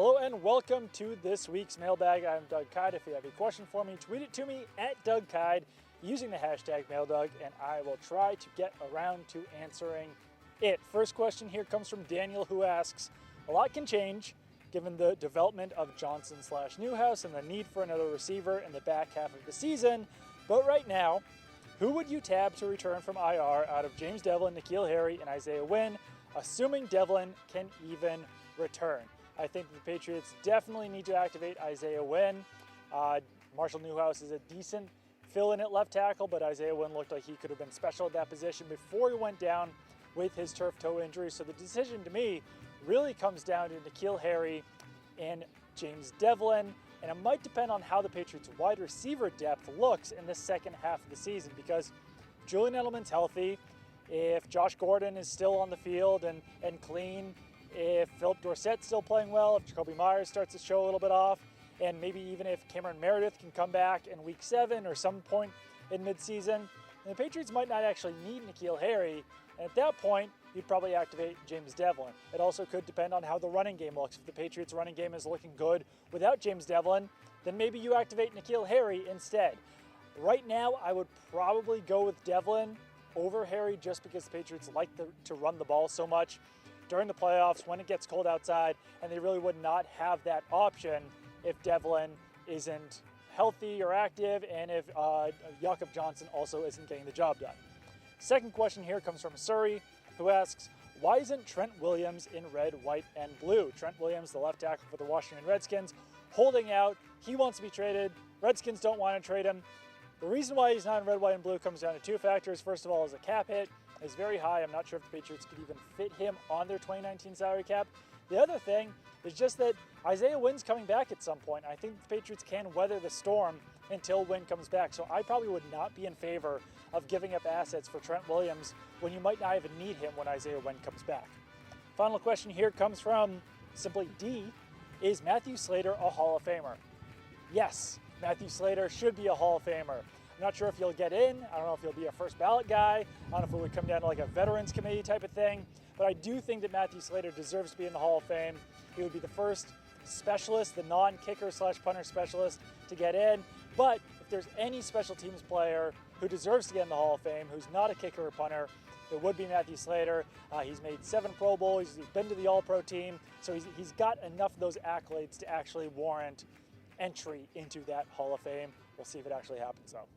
Hello and welcome to this week's mailbag. I'm Doug Kide. If you have a question for me, tweet it to me at Doug Kide using the hashtag MailDoug, and I will try to get around to answering it. First question here comes from Daniel, who asks, a lot can change given the development of Johnson/Newhouse and the need for another receiver in the back half of the season, but right now, who would you tab to return from IR out of James Devlin, N'Keal Harry, and Isaiah Wynn, assuming Devlin can even return? I think the Patriots definitely need to activate Isaiah Wynn. Marshall Newhouse is a decent fill-in at left tackle, but Isaiah Wynn looked like he could have been special at that position before he went down with his turf toe injury. So the decision to me really comes down to N'Keal Harry and James Devlin, and it might depend on how the Patriots' wide receiver depth looks in the second half of the season, because Julian Edelman's healthy. If Josh Gordon is still on the field and clean, if Philip Dorsett's still playing well, if Jacoby Myers starts to show a little bit off, and maybe even if Cameron Meredith can come back in week 7 or some point in midseason, the Patriots might not actually need N'Keal Harry, and at that point, you'd probably activate James Devlin. It also could depend on how the running game looks. If the Patriots' running game is looking good without James Devlin, then maybe you activate N'Keal Harry instead. Right now, I would probably go with Devlin over Harry just because the Patriots like to run the ball so much during the playoffs when it gets cold outside, and they really would not have that option if Devlin isn't healthy or active, and if Jakob Johnson also isn't getting the job done. Second question here comes from Surrey, who asks, why isn't Trent Williams in red, white, and blue? Trent Williams, the left tackle for the Washington Redskins, holding out. He wants to be traded. Redskins don't want to trade him. The reason why he's not in red, white, and blue comes down to two factors. First of all, is a cap hit is very high. I'm not sure if the Patriots could even fit him on their 2019 salary cap. The other thing is just that Isaiah Wynn's coming back at some point. I think the Patriots can weather the storm until Wynn comes back. So I probably would not be in favor of giving up assets for Trent Williams when you might not even need him when Isaiah Wynn comes back. Final question here comes from simply D. Is Matthew Slater a Hall of Famer? Yes, Matthew Slater should be a Hall of Famer. I'm not sure if he'll get in. I don't know if he'll be a first ballot guy. I don't know if it would come down to like a veterans committee type of thing. But I do think that Matthew Slater deserves to be in the Hall of Fame. He would be the first specialist, the non-kicker/punter specialist to get in. But if there's any special teams player who deserves to get in the Hall of Fame, who's not a kicker or punter, it would be Matthew Slater. He's made 7 Pro Bowls. He's been to the All-Pro team. So he's got enough of those accolades to actually warrant entry into that Hall of Fame. We'll see if it actually happens though.